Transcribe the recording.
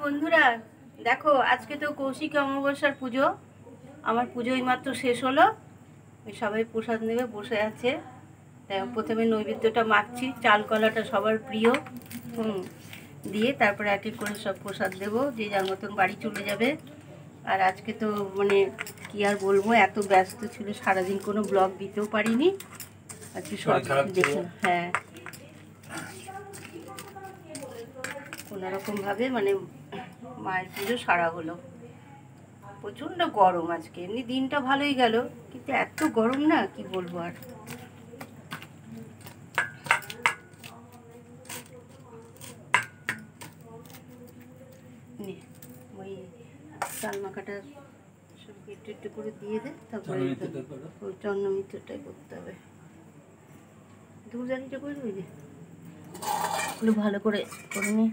বন্ধুরা, দেখো আজকে তো কৌশিক অমাবস্যার পুজো। আমার পুজোই মাত্র শেষ হলো। সবাই প্রসাদ নেবে বসে আছে। প্রথমে নৈবেদ্যটা মাখছি, চাল কলাটা সবার প্রিয়। দিয়ে তারপরে এক এক করে সব প্রসাদ দেবো, যে যার মতন বাড়ি চলে যাবে। আর আজকে তো মানে কি আর বলবো, এত ব্যস্ত ছিল, সারাদিন কোনো ব্লগ দিতেও পারিনি। আজকে সব দেখুন। হ্যাঁ, কোনোরকমভাবে মানে মায়ের পুজো সারা হলো। প্রচণ্ড গরম আজকে, এমনি দিনটা ভালোই গেল, কিন্তু এত গরম না, কি বলবো আর। ওই চাল মাখাটা সব একটু একটু করে দিয়ে দে, তারপরে ওই চন্দ্রমিত্রটাই করতে হবে। ধূপদানিটা করে দিবি, ভালো করে করে নি।